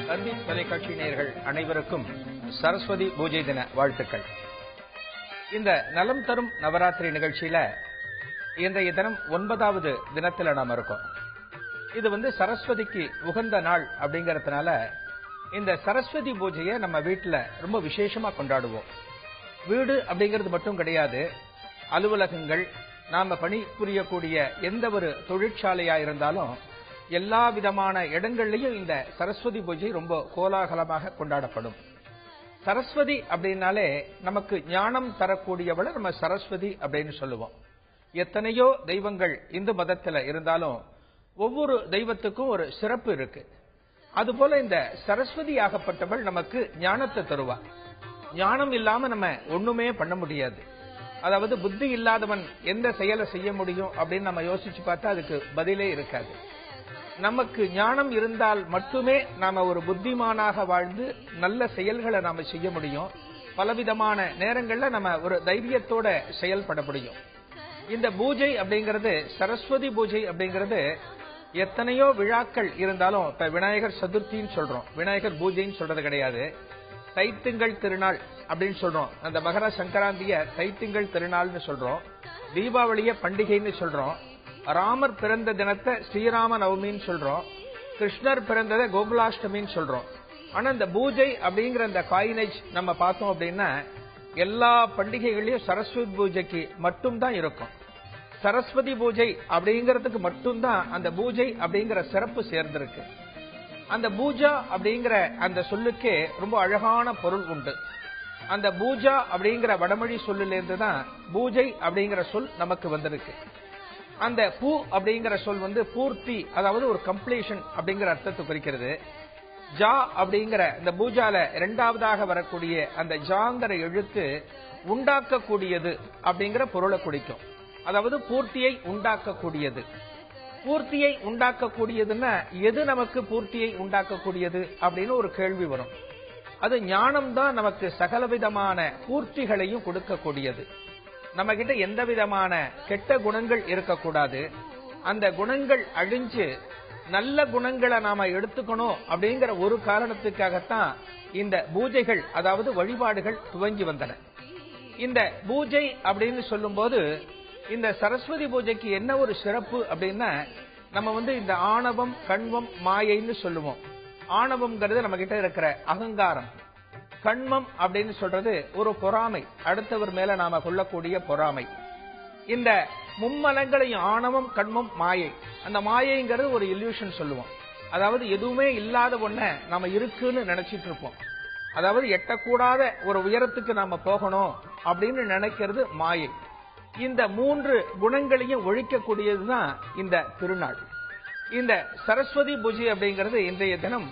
கல்வி தொலைக்காட்சி நேயர்கள் அனைவருக்கும் சரஸ்வதி பூஜை தின வாழ்த்துக்கள். இந்த நலம் தரும் நவராத்திரி நிகழ்ச்சியில இன்றைய தினம் 9வது தினத்தில் நாம் இருக்கோம். இது சரஸ்வதிக்கு உகந்த நாள் அப்படிங்கறதுனால இந்த சரஸ்வதி பூஜையை நம்ம வீட்டுல ரொம்ப விசேஷமா கொண்டாடுவோம். வீடு அப்படிங்கிறது மட்டும் கிடையாது, அலுவலகங்கள், நாம பணிபுரியக்கூடிய எந்த ஒரு தொழிற்சாலையா இருந்தாலும் எல்லா விதமான இடங்கள்லயும் இந்த சரஸ்வதி பூஜை ரொம்ப கோலாகலமாக கொண்டாடப்படும். சரஸ்வதி அப்படின்னாலே நமக்கு ஞானம் தரக்கூடியவளை நம்ம சரஸ்வதி அப்படின்னு சொல்லுவோம். எத்தனையோ தெய்வங்கள் இந்து மதத்துல இருந்தாலும் ஒவ்வொரு தெய்வத்துக்கும் ஒரு சிறப்பு இருக்கு. அதுபோல இந்த சரஸ்வதி ஆகப்பட்டவள் நமக்கு ஞானத்தை தருவா. ஞானம் இல்லாம நம்ம ஒண்ணுமே பண்ண முடியாது. அதாவது புத்தி இல்லாதவன் எந்த செயலை செய்ய முடியும் அப்படின்னு நம்ம யோசிச்சு பார்த்தா அதுக்கு பதிலே இருக்காது. நமக்கு ஞானம் இருந்தால் மட்டுமே நாம ஒரு புத்திமானாக வாழ்ந்து நல்ல செயல்களை நாம செய்ய முடியும். பலவிதமான நேரங்கள்ல நம்ம ஒரு தைரியத்தோட செயல்பட முடியும். இந்த பூஜை அப்படிங்கிறது, சரஸ்வதி பூஜை அப்படிங்கிறது எத்தனையோ விழாக்கள் இருந்தாலும், இப்ப விநாயகர் சதுர்த்தின்னு சொல்றோம், விநாயகர் பூஜைன்னு சொல்றது கிடையாது. தைத்திங்கள் திருநாள் அப்படின்னு சொல்றோம். அந்த மகர சங்கராந்திய தைத்திங்கள் திருநாள்னு சொல்றோம். தீபாவளிய பண்டிகைன்னு சொல்றோம். ராமர் பிறந்த தினத்தை ஸ்ரீராம நவமின்னு சொல்றோம். கிருஷ்ணர் பிறந்ததை கோகுலாஷ்டமின்னு சொல்றோம். ஆனா இந்த பூஜை அப்படிங்கிற அந்த காயினேஜ் நம்ம பார்த்தோம் அப்படின்னா எல்லா பண்டிகைகளையும் சரஸ்வதி பூஜைக்கு மட்டும்தான் இருக்கும். சரஸ்வதி பூஜை அப்படிங்கிறதுக்கு மட்டும்தான் அந்த பூஜை அப்படிங்கிற சிறப்பு சேர்ந்திருக்கு. அந்த பூஜா அப்படிங்கிற அந்த சொல்லுக்கே ரொம்ப அழகான பொருள் உண்டு. அந்த பூஜா அப்படிங்கிற வடமொழி சொல்லிலிருந்து தான் பூஜை அப்படிங்கிற சொல் நமக்கு வந்திருக்கு. அந்த பூ அப்படிங்கிற சொல் பூர்த்தி, அதாவது ஒரு கம்ப்ளீஷன் அப்படிங்கிற அர்த்தத்தை குறிக்கிறது. ஜா அப்படிங்கிற இந்த பூஜால இரண்டாவதாக வரக்கூடிய அந்த ஜாங்கிற எழுத்து உண்டாக்கக்கூடியது அப்படிங்கிற பொருளை குறிக்கும். அதாவது பூர்த்தியை உண்டாக்கக்கூடியது. பூர்த்தியை உண்டாக்கக்கூடியதுன்னா எது நமக்கு பூர்த்தியை உண்டாக்கக்கூடியது அப்படின்னு ஒரு கேள்வி வரும். அது ஞானம் தான் நமக்கு சகலவிதமான பூர்த்திகளையும் கொடுக்கக்கூடியது. நம்ம கிட்ட எந்த விதமான கெட்ட குணங்கள் இருக்கக்கூடாது. அந்த குணங்கள் அழிஞ்சு நல்ல குணங்களை நாம எடுத்துக்கணும் அப்படிங்கிற ஒரு காரணத்துக்காகத்தான் இந்த பூஜைகள், அதாவது வழிபாடுகள் துவங்கி வந்தன. இந்த பூஜை அப்படின்னு சொல்லும் போது இந்த சரஸ்வதி பூஜைக்கு என்ன ஒரு சிறப்பு அப்படின்னா, நம்ம இந்த ஆணவம், கண்வம், மாயைன்னு சொல்லுவோம். ஆணவம்ங்கிறது நம்ம கிட்ட இருக்கிற அகங்காரம். கண்மம் அப்படின்னு சொல்றது ஒரு பொறாமை, அடுத்தவர் மேல நாம கொள்ளக்கூடிய பொறாமை. இந்த மும்மலங்களையும் ஆணவம், கண்மம், மாயை, அந்த மாயைங்கிறது ஒரு இல்யூஷன் சொல்லுவோம். அதாவது எதுவுமே இல்லாத ஒண்ண நாம இருக்குன்னு நினைச்சிட்டு இருப்போம். அதாவது எட்டக்கூடாத ஒரு உயரத்துக்கு நாம போகணும் அப்படின்னு நினைக்கிறது மாயை. இந்த மூன்று குணங்களையும் ஒழிக்கக்கூடியதுதான் இந்த திருநாள். இந்த சரஸ்வதி பூஜை அப்படிங்கிறது இன்றைய தினம்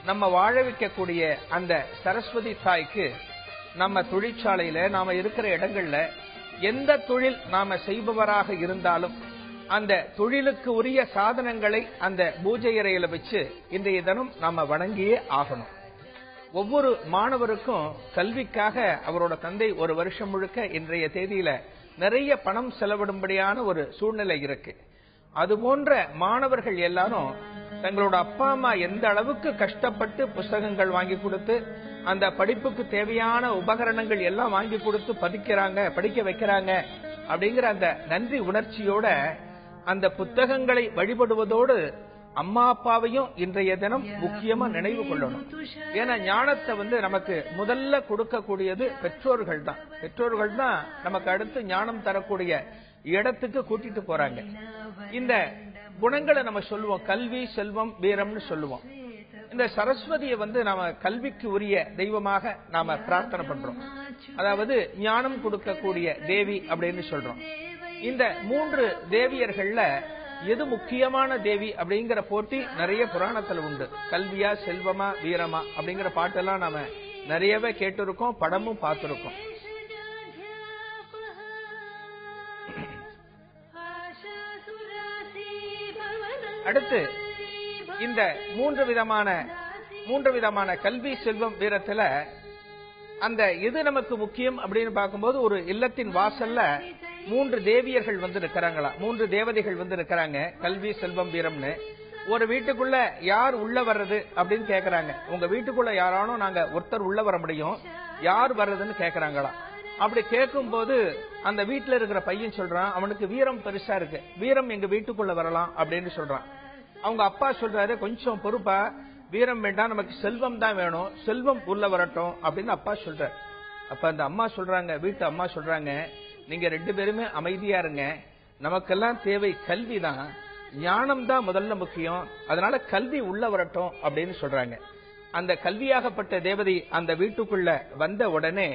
நம்ம வாழ வைக்கக்கூடிய அந்த சரஸ்வதி தாய்க்கு நம்ம தொழிற்சாலையில, நாம இருக்கிற இடங்கள்ல, எந்த தொழில் நாம செய்பவராக இருந்தாலும் அந்த தொழிலுக்கு உரிய சாதனங்களை அந்த பூஜை அறையில வச்சு இன்றைய தினம் நாம வணங்கியே ஆகணும். ஒவ்வொரு மாணவருக்கும் கல்விக்காக அவரோட தந்தை ஒரு வருஷம் முழுக்க இன்றைய தேதியில நிறைய பணம் செலவிடும்படியான ஒரு சூழ்நிலை இருக்கு. அது போன்ற மாணவர்கள் எல்லாரும் தங்களோட அப்பா அம்மா எந்த அளவுக்கு கஷ்டப்பட்டு புஸ்தகங்கள் வாங்கி கொடுத்து அந்த படிப்புக்கு தேவையான உபகரணங்கள் எல்லாம் வாங்கி கொடுத்து படிக்க வைக்கிறாங்க அப்படிங்கிற அந்த நன்றி உணர்ச்சியோட அந்த புத்தகங்களை வழிபடுவதோடு அம்மா அப்பாவையும் இன்றைய தினம் முக்கியமா நினைவு கொள்ளணும். ஏன்னா ஞானத்தை நமக்கு முதல்ல கொடுக்கக்கூடியது பெற்றோர்கள் தான். பெற்றோர்கள் தான் நமக்கு அடுத்து ஞானம் தரக்கூடிய இடத்துக்கு கூட்டிட்டு போறாங்க. இந்த குணங்களை நம்ம சொல்லுவோம், கல்வி, செல்வம், வீரம்னு சொல்லுவோம். இந்த சரஸ்வதியை நாம கல்விக்கு உரிய தெய்வமாக நாம பிரார்த்தனை பண்றோம். அதாவது ஞானம் கொடுக்கக்கூடிய தேவி அப்படின்னு சொல்றோம். இந்த மூன்று தேவியர்கள்ல எது முக்கியமான தேவி அப்படிங்கிற போட்டி நிறைய புராணத்துல உண்டு. கல்வியா, செல்வமா, வீரமா அப்படிங்கிற பாட்டெல்லாம் நாம நிறையவே கேட்டிருக்கோம், படமும் பார்த்திருக்கோம். அடுத்து இந்த மூன்று விதமான கல்வி, செல்வம், வீரத்துல அந்த எது நமக்கு முக்கியம் அப்படின்னு பார்க்கும்போது, ஒரு இல்லத்தின் வாசல்ல மூன்று தேவியர்கள் இருக்கிறாங்களா, மூன்று தேவதைகள் இருக்கிறாங்க, கல்வி, செல்வம், வீரம்னு. ஒரு வீட்டுக்குள்ள யார் உள்ள வர்றது அப்படின்னு கேக்குறாங்க. உங்க வீட்டுக்குள்ள யாரானும் நாங்க ஒருத்தர் உள்ள வர முடியும், யார் வர்றதுன்னு கேக்குறாங்களா. அப்படி கேட்கும் போது அந்த வீட்டுல இருக்கிற பையன் சொல்றான், அவனுக்கு வீரம் பெருசா இருக்கு, வீரம் எங்க வீட்டுக்குள்ள வரலாம் அப்படின்னு சொல்றான். அவங்க அப்பா சொல்றாரு, கொஞ்சம் பொறுப்பா, வீரம் வேண்டாம், நமக்கு செல்வம் தான் வேணும், செல்வம் உள்ள வரட்டும் அப்படின்னு அப்பா சொல்றாரு. அப்ப அந்த அம்மா சொல்றாங்க, வீட்டு அம்மா சொல்றாங்க, நீங்க 2 பேருமே அமைதியா இருங்க, நமக்கெல்லாம் தேவை கல்விதான், ஞானம் தான் முதல்ல முக்கியம், அதனால கல்வி உள்ள வரட்டும் அப்படின்னு சொல்றாங்க. அந்த கல்வியாகப்பட்ட தேவதை அந்த வீட்டுக்குள்ள வந்த உடனே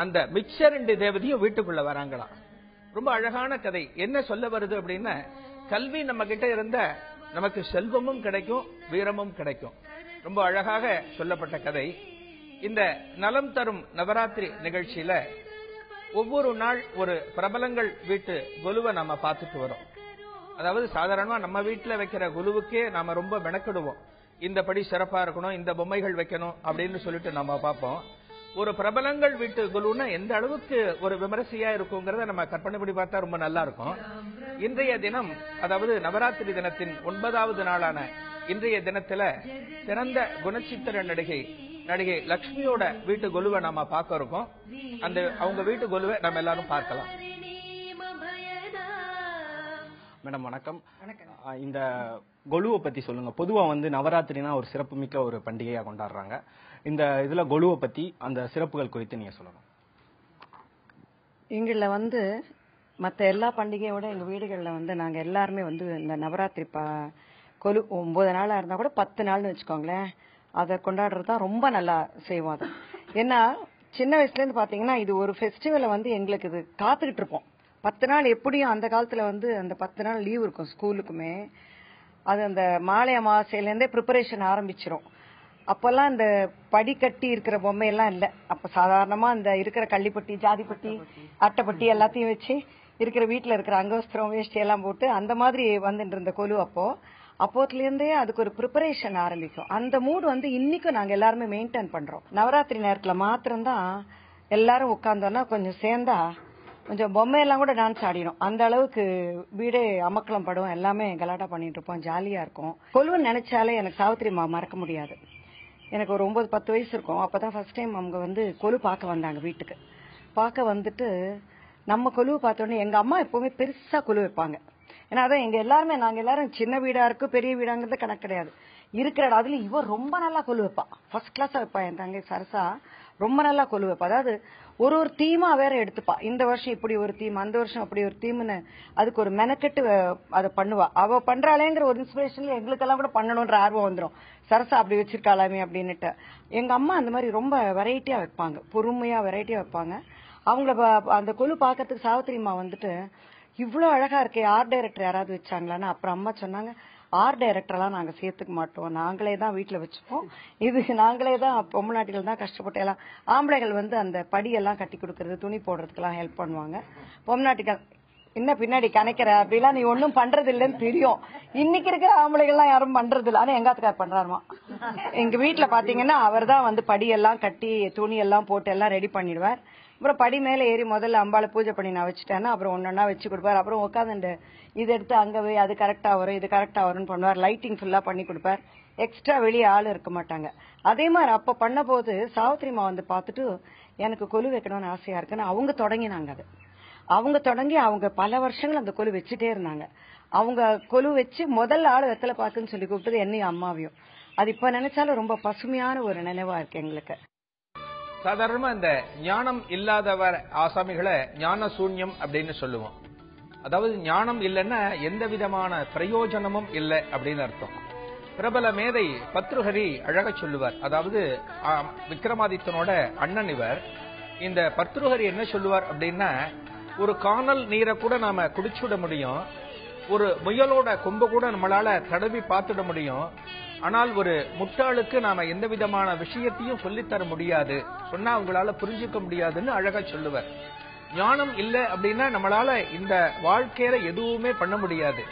அந்த மிச்ச 2 தேவதையும் வீட்டுக்குள்ள வராங்களாம். ரொம்ப அழகான கதை. என்ன சொல்ல வருது அப்படின்னா, கல்வி நம்ம கிட்ட இருந்த நமக்கு செல்வமும் கிடைக்கும், வீரமும் கிடைக்கும். ரொம்ப அழகாக சொல்லப்பட்ட கதை. இந்த நலம் தரும் நவராத்திரி நிகழ்ச்சியில ஒவ்வொரு நாள் ஒரு பிரபலங்கள் வீட்டு குலுவை நாம பார்த்துட்டு வரோம். அதாவது சாதாரணமா நம்ம வீட்டுல வைக்கிற குலுவுக்கே நாம ரொம்ப மெனக்கிடுவோம், இந்த படி சிறப்பா இருக்கணும், இந்த பொம்மைகள் வைக்கணும் அப்படின்னு சொல்லிட்டு நம்ம பார்ப்போம். ஒரு பிரபலங்கள் வீட்டு குலுன்னா எந்த அளவுக்கு ஒரு விமரிசையா இருக்குங்கிறத நம்ம கற்பனை பண்ணி பார்த்தா ரொம்ப நல்லா இருக்கும். இன்றைய தினம், அதாவது நவராத்திரி தினத்தின் 9வது நாளான இன்றைய தினத்துல சிறந்த குணச்சித்திர நடிகை லட்சுமியோட வீட்டு குலுவை நாம பார்க்க இருக்கோம். அந்த அவங்க வீட்டு குலுவை நம்ம எல்லாரும் பார்க்கலாம். மேடம் வணக்கம். இந்த கொலுவை பத்தி சொல்லுங்க. பொதுவா நவராத்திரினா ஒரு சிறப்பு மிக்க ஒரு பண்டிகையா கொண்டாடுறாங்க. இந்த இதுல கொலுவை பத்தி அந்த சிறப்புகள் குறித்து நீங்க சொல்லணும். எங்கள மற்ற எல்லா பண்டிகையோட எங்க வீடுகளில் நாங்க எல்லாருமே இந்த நவராத்திரி கொலு 9 நாளா இருந்தா கூட 10 நாள்னு வச்சுக்கோங்களேன், அதை கொண்டாடுறது தான் ரொம்ப நல்லா செய்வோம். அது ஏன்னா சின்ன வயசுல இருந்து பாத்தீங்கன்னா இது ஒரு ஃபெஸ்டிவலை எங்களுக்கு இது காத்துக்கிட்டு இருப்போம். 10 நாள் எப்படியும் அந்த காலத்துல அந்த 10 நாள் லீவ் இருக்கும் ஸ்கூலுக்குமே. அது அந்த மாலை அமாவாசையில இருந்தே ப்ரிப்பரேஷன் ஆரம்பிச்சிரும். அப்பெல்லாம் இந்த படிக்கட்டி இருக்கிற பொம்மையெல்லாம் இல்ல. அப்ப சாதாரணமா இந்த இருக்கிற கள்ளிப்பட்டி, ஜாதிப்பட்டி, அட்டைப்பட்டி எல்லாத்தையும் வச்சு இருக்கிற வீட்டுல இருக்கிற அங்கவஸ்திரம், வேஷ்டி எல்லாம் போட்டு அந்த மாதிரி வந்துட்டு இருந்த கொலு அப்போத்துல இருந்தே அதுக்கு ஒரு ப்ரிப்பரேஷன் ஆரம்பிக்கும். அந்த மூடு இன்னைக்கும் நாங்க எல்லாருமே மெயின்டைன் பண்றோம். நவராத்திரி நேரத்துல மாத்திரம்தான் எல்லாரும் உட்கார்ந்தோம்னா கொஞ்சம் சேர்ந்தா கொஞ்சம் பொம்மையெல்லாம் கூட டான்ஸ் ஆடிடும். அந்த அளவுக்கு வீடே அமக்கலம் படும், எல்லாமே கலாட்டா பண்ணிட்டு இருப்போம், ஜாலியா இருக்கும். கொலுன்னு நினைச்சாலே எனக்கு சாவித்திரி அம்மா மறக்க முடியாது. எனக்கு ஒரு 9-10 வயசு இருக்கும். அப்பதான் ஃபர்ஸ்ட் டைம் அவங்க கொலு பார்க்க வந்தாங்க வீட்டுக்கு. பார்க்க வந்துட்டு நம்ம கொலுவை பார்த்தோன்னே எங்க அம்மா எப்பவுமே பெருசா கொலு வைப்பாங்க. ஏன்னா அதான் நாங்க எல்லாரும் சின்ன வீடா இருக்கு, பெரிய வீடாங்கிறது கணக்கு கிடையாது. இருக்கிற அதுல இவ ரொம்ப நல்லா கொலு வைப்பா, ஃபர்ஸ்ட் கிளாஸா வைப்பா. என் தங்கை சரசா ரொம்ப நல்லா கொலு வைப்பா. அதாவது ஒரு தீமா வேற எடுத்துப்பா. இந்த வருஷம் இப்படி ஒரு தீம், அந்த வருஷம் அப்படி ஒரு தீம்னு அதுக்கு ஒரு மெனக்கெட்டு அதை பண்ணுவா. அவ பண்றாளேங்கிற ஒரு இன்ஸ்பிரேஷன்ல எங்களுக்கெல்லாம் கூட பண்ணணும்ன்ற ஆர்வம் வந்துடும். சரசா அப்படி வச்சிருக்காளாமே அப்படின்னுட்டு. எங்க அம்மா அந்த மாதிரி ரொம்ப வெரைட்டியா வைப்பாங்க, பொறுமையா வெரைட்டியா வைப்பாங்க. அவங்கள அந்த கொலு பாக்கிறதுக்கு சாவித்திரி அம்மா இவ்வளவு அழகா இருக்கே, ஆர்ட் டைரக்டர் யாராவது வச்சாங்களான்னு. அப்புறம் அம்மா சொன்னாங்க, ஆர்ட் டைரக்டர் எல்லாம் நாங்க சேர்த்துக்க மாட்டோம், நாங்களே தான் வீட்டுல வச்சுப்போம், இது நாங்களே தான் பொம்மநாட்டிகள் தான் கஷ்டப்பட்டு எல்லாம். ஆம்பளைகள் அந்த படியெல்லாம் கட்டி கொடுக்கறது, துணி போடுறதுக்கெல்லாம் ஹெல்ப் பண்ணுவாங்க. பொம்மநாட்டிகள் இன்னும் பின்னாடி கணக்கிற அப்படிலாம் நீ ஒன்னும் பண்றது இல்லைன்னு தெரியும். இன்னைக்கு இருக்கிற ஆம்பளைகள்லாம் யாரும் பண்றது இல்லை. ஆனா எங்காத்துக்கார் பண்றாருமா. எங்க வீட்டுல பாத்தீங்கன்னா அவர் தான் படியெல்லாம் கட்டி துணி எல்லாம் போட்டு எல்லாம் ரெடி பண்ணிடுவார். அப்புறம் படி மேல ஏறி முதல்ல அம்பாளை பூஜை பண்ணி நான் வச்சுட்டேன்னா அப்புறம் ஒன்னொன்னா வச்சு கொடுப்பார். அப்புறம் உட்காந்து இது எடுத்து அங்க போய் அது கரெக்டா வரும், இது கரெக்டா வரும்னு பண்ணுவார். லைட்டிங் ஃபுல்லா பண்ணி கொடுப்பார். எக்ஸ்ட்ரா வெளியே ஆள் இருக்க மாட்டாங்க. அதே மாதிரி அப்ப பண்ண போது சாவித்திரிமா பார்த்துட்டு எனக்கு கொலு வைக்கணும்னு ஆசையா இருக்குன்னு அவங்க தொடங்கினாங்க. அது அவங்க தொடங்கி அவங்க பல வருஷங்கள் அந்த கொலு வச்சுட்டே இருந்தாங்க. அவங்க கொலு வச்சு முதல் ஆள் வெத்தலை பாக்குன்னு சொல்லி கூப்பிட்டது என்னையும் அம்மாவையும். அது இப்ப நினைச்சாலும் ரொம்ப பசுமையான ஒரு நினைவா இருக்கு எங்களுக்கு. சாதாரணமா இந்த ஞானம் இல்லாதவர் ஆசாமிகளை ஞான சூன்யம் அப்படின்னு சொல்லுவோம். அதாவது ஞானம் இல்லைன்னா எந்த விதமான பிரயோஜனமும் இல்லை அப்படின்னு அர்த்தம். பிரபல மேதை பத்ருஹரி அழக சொல்லுவார். அதாவது விக்ரமாதித்தனோட அண்ணன் இவர். இந்த பத்ருஹரி என்ன சொல்லுவார் அப்படின்னா, ஒரு காணல் நீரை கூட நாம குடிச்சுட முடியும், ஒரு முயலோட கொம்பு கூட நம்மளால தடவி பார்த்துட முடியும், ஆனால் ஒரு முட்டாளுக்கு நாம எந்த விதமான விஷயத்தையும் சொல்லித்தர முடியாது, சொன்னா அவங்களால புரிஞ்சுக்க முடியாதுன்னு அழகா சொல்லுவார். ஞானம் இல்லை அப்படின்னா நம்மளால இந்த வாழ்க்கையில எதுவுமே பண்ண முடியாது.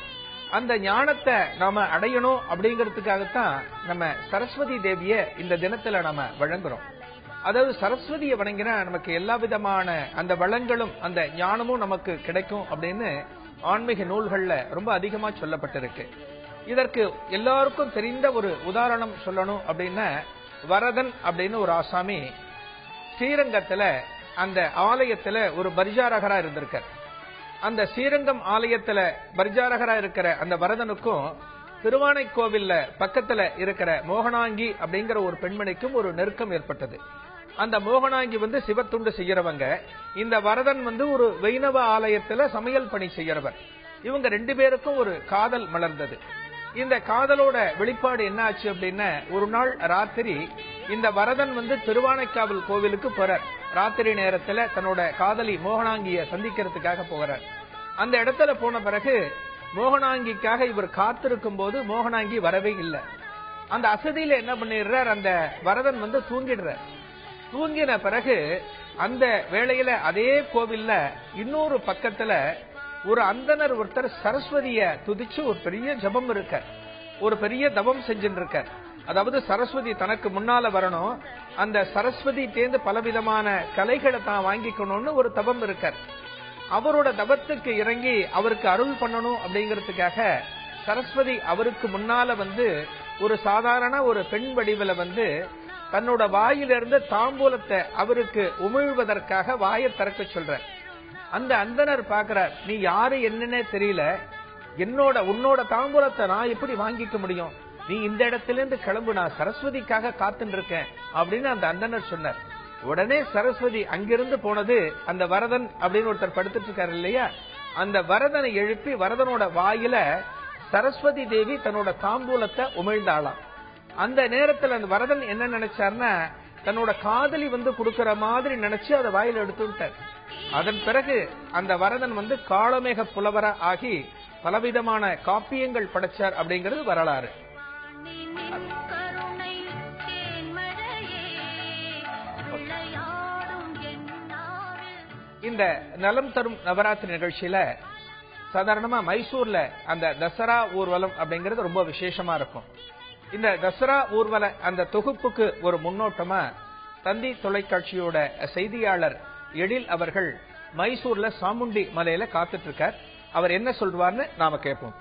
அந்த ஞானத்தை நாம அடையணும் அப்படிங்கிறதுக்காகத்தான் நம்ம சரஸ்வதி தேவிய இந்த தினத்துல நாம வழங்குறோம். அதாவது சரஸ்வதியை வணங்கினா நமக்கு எல்லா விதமான அந்த வளங்களும் அந்த ஞானமும் நமக்கு கிடைக்கும் அப்படின்னு ஆன்மீக நூல்கள்ல ரொம்ப அதிகமா சொல்லப்பட்டிருக்கு. இதற்கு எல்லாருக்கும் தெரிந்த ஒரு உதாரணம் சொல்லணும் அப்படின்னா, வரதன் அப்படின்னு ஒரு ஆசாமி ஸ்ரீரங்கத்துல அந்த ஆலயத்துல ஒரு பரிஜாரகரா இருந்திருக்கார். அந்த ஸ்ரீரங்கம் ஆலயத்துல பரிஜாரகரா இருக்கிற அந்த வரதனுக்கும் திருவானைக்கோவில்ல பக்கத்துல இருக்கிற மோகனாங்கி அப்படிங்கிற ஒரு பெண்மணிக்கும் ஒரு நெருக்கம் ஏற்பட்டது. அந்த மோகனாங்கி சிவத்துண்டு செய்யறவங்க, இந்த வரதன் ஒரு வைணவ ஆலயத்துல சமையல் பணி செய்யறவர். இவங்க 2 பேருக்கும் ஒரு காதல் மலர்ந்தது. இந்த காதலோட வெளிப்பாடு என்ன ஆச்சு அப்படின்னா, ஒரு நாள் ராத்திரி இந்த வரதன் திருவானைக்காவல் கோவிலுக்கு போறார். ராத்திரி நேரத்துல தன்னோட காதலி மோகனாங்கிய சந்திக்கிறதுக்காக போகிறார். அந்த இடத்துல போன பிறகு மோகனாங்கிக்காக இவர் காத்திருக்கும் போது மோகனாங்கி வரவே இல்லை. அந்த அசதியில என்ன பண்ணிடுறார், அந்த வரதன் தூங்கிடுறார். தூங்கின பிறகு அந்த வேளையில அதே கோவில்ல இன்னொரு பக்கத்துல ஒரு அந்தனர் ஒருத்தர் சரஸ்வதிய துதிச்சு ஒரு பெரிய ஜபம் இருக்க, ஒரு பெரிய தவம் செஞ்சுட்டு இருக்க. அதாவது சரஸ்வதி தனக்கு முன்னால வரணும், அந்த சரஸ்வதி தேர்ந்து பலவிதமான கலைகளை தான் வாங்கிக்கணும்னு ஒரு தவம் இருக்க. அவரோட தவத்துக்கு இறங்கி அவருக்கு அருள் பண்ணணும் அப்படிங்கறதுக்காக சரஸ்வதி அவருக்கு முன்னால ஒரு சாதாரண ஒரு பெண் வடிவில தன்னோட வாயிலிருந்து தாம்பூலத்தை அவருக்கு உமிழ்வதற்காக வாயை திறக்க சொல்ற. அந்த அந்தனர் பாக்குறார், நீ யாரு என்னன்னே தெரியல, உன்னோட தாம்பூலத்தை நான் எப்படி வாங்கிக்க முடியும், நீ இந்த இடத்திலிருந்து கிளம்பு, நான் சரஸ்வதிக்காக காத்துட்டு இருக்கேன் அப்படின்னு அந்த அந்தனர் சொன்னார். உடனே சரஸ்வதி அங்கிருந்து போனது அந்த வரதன் அப்படின்னு ஒருத்தர் படுத்துட்டு இருக்காரு இல்லையா, அந்த வரதனை எழுப்பி வரதனோட வாயில சரஸ்வதி தேவி தன்னோட தாம்பூலத்தை உமிழ்ந்தாளாம். அந்த நேரத்தில் அந்த வரதன் என்ன நினைச்சார்னா, தன்னோட காதலி கொடுக்கிற மாதிரி நினைச்சு அதை வாயில எடுத்துட்டார். அதன் பிறகு அந்த வரதன் காளமேக புலவரா ஆகி பலவிதமான காப்பியங்கள் படைச்சார் அப்படிங்கிறது வரலாறு. இந்த நலம் தரும் நவராத்திரி நிகழ்ச்சியில சாதாரணமா மைசூர்ல அந்த தசரா ஊர்வலம் அப்படிங்கிறது ரொம்ப விசேஷமா இருக்கும். இந்த தசரா ஊர்வல அந்த தொகுப்புக்கு ஒரு முன்னோட்டமா தந்தி தொலைக்காட்சியோட செய்தியாளர் எழில் அவர்கள் மைசூர்ல சாமுண்டி மலையில காத்துட்டு இருக்கார். அவர் என்ன சொல்வார்னு நாம கேட்போம்.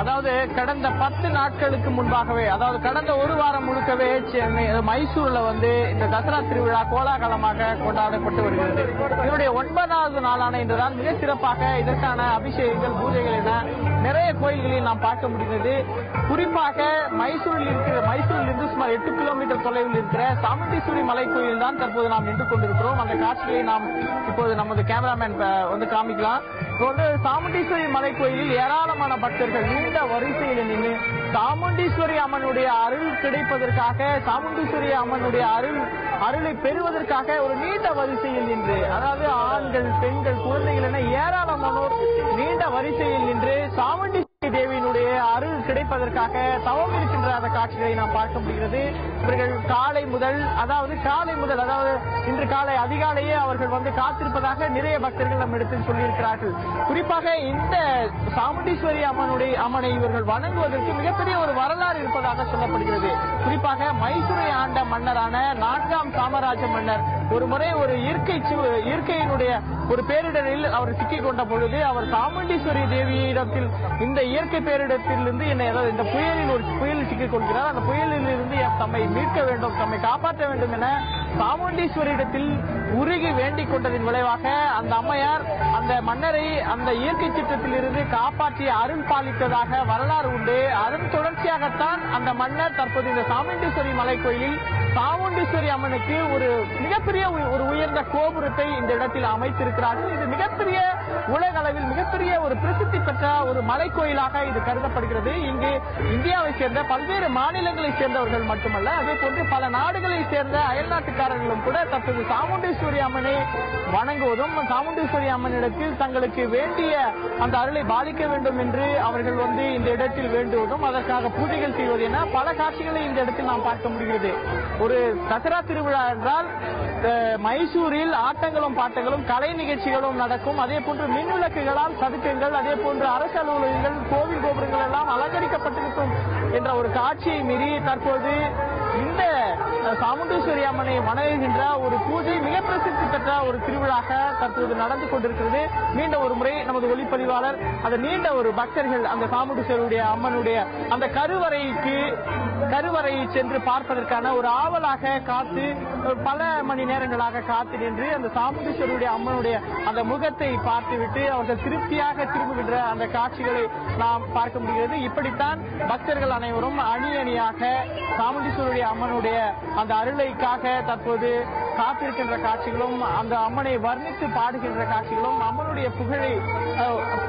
அதாவது கடந்த 10 நாட்களுக்கு முன்பாகவே, அதாவது கடந்த ஒரு வாரம் முழுக்கவே மைசூர்ல இந்த தசரா திருவிழா கோலாகலமாக கொண்டாடப்பட்டு வருகிறது. இதனுடைய 9வது நாளான இன்றுதான் மிக சிறப்பாக இதற்கான அபிஷேகங்கள், பூஜைகள் என நிறைய கோயில்களில் நாம் பார்க்க முடிகிறது. குறிப்பாக மைசூரிலிருந்து சுமார் 8 கிலோமீட்டர் தொலைவில் இருக்கிற சாமுண்டீஸ்வரி மலை கோயில் தான் தற்போது நாம் நின்று கொண்டிருக்கிறோம். அந்த காட்சியை நாம் இப்போது நமது கேமராமேன் காமிக்கலாம். சாமுண்டீஸ்வரி மலை கோயிலில் ஏராளமான பக்தர்கள் நீண்ட வரிசையில் நின்று சாமுண்டீஸ்வரி அம்மனுடைய அருள் கிடைப்பதற்காக, சாமுண்டீஸ்வரி அம்மனுடைய அருளை பெறுவதற்காக ஒரு நீண்ட வரிசையில் நின்று, அதாவது ஆண்கள், பெண்கள், குழந்தைகள் என ஏராளமானோர் நீண்ட வரிசையில் நின்று சாமுண்டீஸ்வரி தேவியினுடைய அருள் கிடைப்பதற்காக தவம் இருக்கின்ற அந்த காட்சிகளை நாம் பார்க்க முடிகிறது. இவர்கள் காலை முதல் இன்று காலை அதிகாலையே அவர்கள் காத்திருப்பதாக நிறைய பக்தர்கள் நம்மிடத்தில் சொல்லியிருக்கிறார்கள். குறிப்பாக இந்த சாமுண்டீஸ்வரி அம்மனை இவர்கள் வணங்குவதற்கு மிகப்பெரிய ஒரு வரலாறு இருப்பதாக சொல்லப்படுகிறது. குறிப்பாக மைசூரை ஆண்ட மன்னரான 4ஆம் காமராஜ மன்னர் ஒரு முறை ஒரு இயற்கையினுடைய ஒரு பேரிடரில் அவர் சிக்கிக் கொண்ட பொழுது அவர் சாமுண்டீஸ்வரி தேவியிடத்தில் இந்த இயற்கை பேரிடத்திலிருந்து இந்த புயலில் சிக்கிக் கொள்கிறார். அந்த புயலில் இருந்து தம்மை மீட்க வேண்டும், தம்மை காப்பாற்ற வேண்டும் என சாமுண்டீஸ்வரியிடத்தில் உருகி வேண்டிக் கொண்டதின் விளைவாக அந்த அம்மையார் அந்த மன்னரை அந்த இயற்கை சீற்றத்தில் இருந்து காப்பாற்றி அருள் பாலித்ததாக வரலாறு உண்டு. அதன் தொடர்ச்சியாகத்தான் அந்த மன்னர் தற்போது இந்த சாமுண்டீஸ்வரி மலை கோயிலில் சாமுண்டீஸ்வரி அம்மனுக்கு ஒரு மிகப்பெரிய ஒரு உயர்ந்த கோபுரத்தை இந்த இடத்தில் அமைத்திருக்கிறார்கள். இது மிகப்பெரிய உலக அளவில் மிகப்பெரிய ஒரு பிரசித்தி பெற்ற ஒரு மலை கோயிலாக இது கருதப்படுகிறது. இங்கு இந்தியாவை சேர்ந்த பல்வேறு மாநிலங்களை சேர்ந்தவர்கள் மட்டுமல்ல, அதே போன்று பல நாடுகளை சேர்ந்த அயல்நாட்டுக்காரர்களும் கூட தற்போது சாமுண்டீஸ்வரி அம்மனை வணங்குவதும், சாமுண்டீஸ்வரி அம்மனிடத்தில் தங்களுக்கு வேண்டிய அந்த அருளை பாலிக்க வேண்டும் என்று அவர்கள் இந்த இடத்தில் வேண்டுவதும், அதற்காக பூஜைகள் செய்வது என பல காட்சிகளை இந்த இடத்தில் நாம் பார்க்க முடிகிறது. ஒரு தசரா திருவிழா என்றால் மைசூரில் ஆட்டங்களும் பாட்டங்களும் கலை நிகழ்ச்சிகளும் நடக்கும். அதே போன்று மின் விளக்குகளால் சதுக்கங்கள், அதே போன்று அரசு அலுவலகங்கள், கோவில் கோபுரங்கள் எல்லாம் அலங்கரிக்கப்பட்டிருக்கும் என்ற ஒரு காட்சியை மீறி தற்போது இந்த சாமுண்டீஸ்வரி அம்மனை வணங்குகின்ற ஒரு பூஜை மிக பிரசித்தி பெற்ற ஒரு திருவிழாக தற்போது நடந்து கொண்டிருக்கிறது. மீண்டும் ஒரு முறை நமது ஒளிப்பதிவாளர் அந்த நீண்ட ஒரு பக்தர்கள் அந்த சாமுண்டீஸ்வரியுடைய அம்மனுடைய அந்த கருவறையை சென்று பார்ப்பதற்கான ஒரு ஆவலாக காத்து பல மணி நேரங்களாக காத்து நின்று அந்த சாமுண்டீஸ்வரியுடைய அம்மனுடைய அந்த முகத்தை பார்த்துவிட்டு அவர்கள் திருப்தியாக திரும்புகின்ற அந்த காட்சிகளை நாம் பார்க்க முடிகிறது. இப்படித்தான் பக்தர்கள் அனைவரும் அணி அணியாக சாமுண்டீஸ்வரியுடைய அம்மனுடைய அந்த அருளைக்காக தற்போது காத்திருக்கின்ற காட்சிகளும், அந்த அம்மனை வர்ணித்து பாடுகின்ற காட்சிகளும், அம்மனுடைய புகழை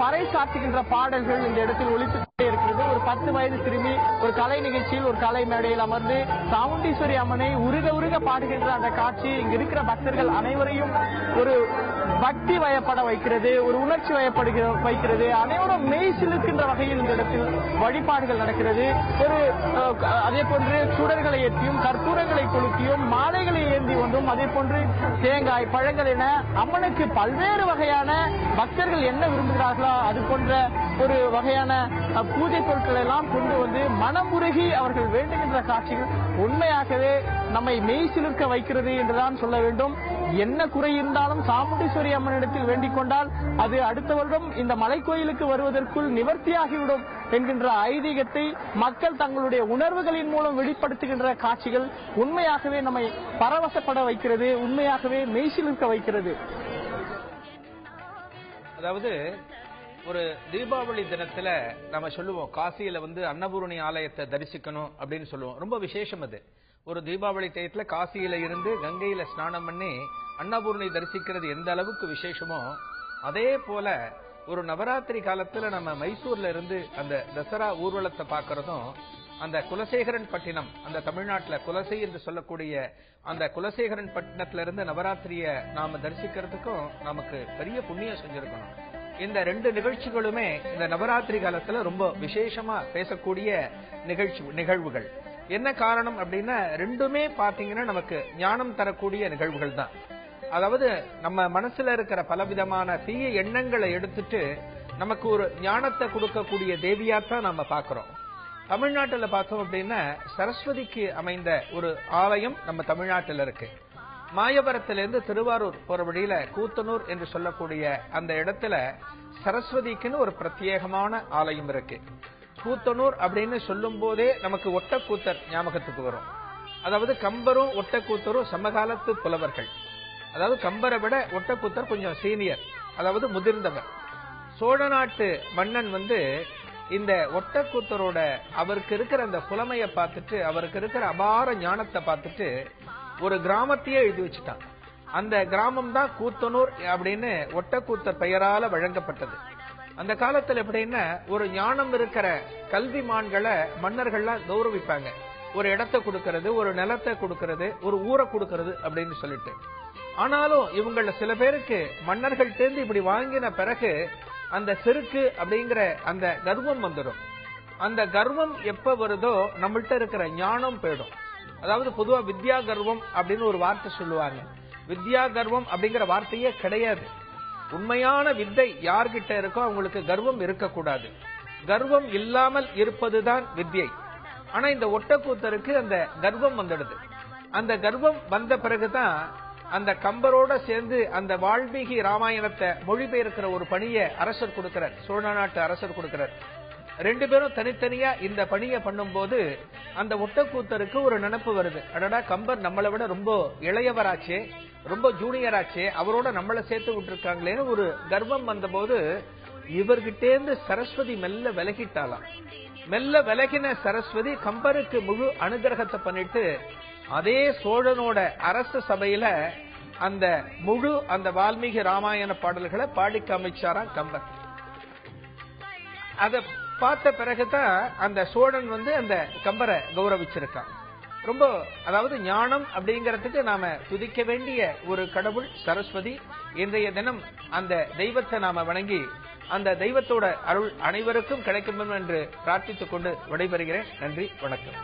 பறைசாற்றுகின்ற பாடல்கள் இந்த இடத்தில் ஒலித்து இருக்கிறது. ஒரு 10 வயது சிறுமி ஒரு கலை நிகழ்ச்சியில் ஒரு கலை மேடையில் அமர்ந்து சாமுண்டீஸ்வரி அம்மனை உருக உருக பாடுகின்ற அந்த காட்சி இங்கு இருக்கிற பக்தர்கள் அனைவரையும் ஒரு பக்தி வயப்பட வைக்கிறது, ஒரு உணர்ச்சி வைக்கிறது. அனைவரும் மெய் சிலிர்க்கின்ற வகையில் இந்த இடத்தில் வழிபாடுகள் நடக்கிறது. ஒரு அதே போன்று சுடர்களை ஏற்றியும் கற்பூரங்களை கொளுத்தியும் மாலைகளை ஏந்தி ஒன்றும், அதே போன்று தேங்காய் பழங்கள் என அம்மனுக்கு பல்வேறு வகையான பக்தர்கள் என்ன விரும்புகிறார்களோ அது போன்ற ஒரு வகையான பூஜை பொருட்கள் எல்லாம் கொண்டு வந்து மனமுருகி அவர்கள் வேண்டுகின்ற காட்சிகள் உண்மையாகவே நம்மை மெய் சிலிர்க்க வைக்கிறது என்றுதான் சொல்ல வேண்டும். என்ன குறை இருந்தாலும் சாமுண்டீஸ்வரி அம்மனிடத்தில் வேண்டிக் கொண்டால் அது அடுத்த வருடம் இந்த மலைக்கோயிலுக்கு வருவதற்குள் நிவர்த்தியாகிவிடும் என்கின்ற ஐதீகத்தை மக்கள் தங்களுடைய உணர்வுகளின் மூலம் வெளிப்படுத்துகின்ற காட்சிகள் உண்மையாகவே நம்மை பரவசப்பட வைக்கிறது, உண்மையாகவே மெய் சிலிர்க்க வைக்கிறது. அதாவது ஒரு தீபாவளி தினத்துல நம்ம சொல்லுவோம், காசியில அன்னபூரணி ஆலயத்தை தரிசிக்கணும் அப்படின்னு சொல்லுவோம். ரொம்ப விசேஷம் அது. ஒரு தீபாவளி டயத்துல காசியில இருந்து கங்கையில ஸ்நானம் பண்ணி அன்னபூரணி தரிசிக்கிறது எந்த அளவுக்கு விசேஷமோ, அதே போல ஒரு நவராத்திரி காலத்துல நம்ம மைசூர்ல இருந்து அந்த தசரா ஊர்வலத்தை பார்க்கறதும், அந்த குலசேகரன் பட்டினம், அந்த தமிழ்நாட்டுல குலசை என்று சொல்லக்கூடிய அந்த குலசேகரன் பட்டினத்துல இருந்து நவராத்திரிய நாம தரிசிக்கிறதுக்கும் நமக்கு பெரிய புண்ணியம் செஞ்சிருக்கணும். இந்த 2 நிகழ்ச்சிகளுமே இந்த நவராத்திரி காலத்துல ரொம்ப விசேஷமா பேசக்கூடிய நிகழ்வுகள். என்ன காரணம் அப்படின்னா, ரெண்டுமே பாத்தீங்கன்னா நமக்கு ஞானம் தரக்கூடிய நிகழ்வுகள் தான். அதாவது நம்ம மனசுல இருக்கிற பலவிதமான தீய எண்ணங்களை எடுத்துட்டு நமக்கு ஒரு ஞானத்தை கொடுக்கக்கூடிய தேவியாத்தான் நம்ம பாக்குறோம். தமிழ்நாட்டுல பார்த்தோம் அப்படின்னா சரஸ்வதிக்கு அமைந்த ஒரு ஆலயம் நம்ம தமிழ்நாட்டில் இருக்கு. மாயவரத்திலிருந்து திருவாரூர் போற வழியில கூத்தனூர் என்று சொல்லக்கூடிய அந்த இடத்துல சரஸ்வதிக்குன்னு ஒரு பிரத்யேகமான ஆலயம் இருக்கு. கூத்தனூர் அப்படின்னு சொல்லும் போதே நமக்கு ஒட்டக்கூத்தர் ஞாபகத்துக்கு வரும். அதாவது கம்பரும் ஒட்டக்கூத்தரும் சமகாலத்து புலவர்கள். அதாவது கம்பரை விட ஒட்டக்கூத்தர் கொஞ்சம் சீனியர், அதாவது முதிர்ந்தவர். சோழ நாட்டு மன்னன் இந்த ஒட்டக்கூத்தரோட அவருக்கு இருக்கிற அந்த புலமையை பார்த்துட்டு, அவருக்கு இருக்கிற அபார ஞானத்தை பார்த்துட்டு ஒரு கிராமத்தையே எழுதி வச்சுட்டான். அந்த கிராமம் தான் கூத்தனூர் அப்படின்னு ஒட்டக்கூத்தர் பெயரால வழங்கப்பட்டது. அந்த காலத்துல எப்படின்னா, ஒரு ஞானம் இருக்கிற கல்விமான்களை மன்னர்கள்லாம் கௌரவிப்பாங்க. ஒரு இடத்தை கொடுக்கறது, ஒரு நிலத்தை கொடுக்கறது, ஒரு ஊரை கொடுக்கறது அப்படின்னு சொல்லிட்டு. ஆனாலும் இவங்கள சில பேருக்கு மன்னர்கள் தேர்ந்து இப்படி வாங்கின பிறகு அந்த செருக்கு அப்படிங்கிற அந்த கர்வம் வந்துடும். அந்த கர்வம் எப்ப வருதோ நம்மள்ட்ட இருக்கிற ஞானம் போயிடும். அதாவது பொதுவா வித்யா கர்வம் அப்படின்னு ஒரு வார்த்தை சொல்லுவாங்க. வித்யா கர்வம் அப்படிங்கிற வார்த்தையே கிடையாது. உண்மையான வித்தை யார்கிட்ட இருக்கோ அவங்களுக்கு கர்வம் இருக்கக்கூடாது. கர்வம் இல்லாமல் இருப்பதுதான் வித்யை. ஆனா இந்த ஒட்டக்கூத்தருக்கு அந்த கர்வம் வந்துடுது. அந்த கர்வம் வந்த பிறகுதான் அந்த கம்பரோட சேர்ந்து அந்த வால்மீகி ராமாயணத்தை மொழிபெயர்க்கிற ஒரு பணியை அரசர் கொடுக்கிறார், சோழ நாட்டு அரசர் கொடுக்கிறார். 2 பேரும் தனித்தனியா இந்த பணியை பண்ணும்போது அந்த ஒட்டக்கூத்தருக்கு ஒரு நினைப்பு வருது. அடடா, கம்பர் நம்மளை விட ரொம்ப இளையவராச்சே, ரொம்ப ஜூனியராச்சே, அவரோட நம்மளை சேர்த்து விட்டுருக்காங்களேன்னு ஒரு கர்வம் வந்த போது இவர்கிட்டேந்து சரஸ்வதி மெல்ல விலகிட்டாலாம். மெல்ல விலகின சரஸ்வதி கம்பருக்கு முழு அனுகிரகத்தை பண்ணிட்டு அதே சோழனோட அரச சபையில அந்த வால்மீகி ராமாயண பாடல்களை பாடி காமிச்சாராம் கம்பர். அத பார்த்த பிறகுதான் அந்த சோழன் அந்த கம்பரை கௌரவிச்சிருக்கான். ரொம்ப அதாவது ஞானம் அப்படிங்கறதுக்கு நாம துதிக்க வேண்டிய ஒரு கடவுள் சரஸ்வதி. இன்றைய தினம் அந்த தெய்வத்தை நாம வணங்கி அந்த தெய்வத்தோட அருள் அனைவருக்கும் கிடைக்கும் என்று பிரார்த்தித்துக் கொண்டு விடைபெறுகிறேன். நன்றி, வணக்கம்.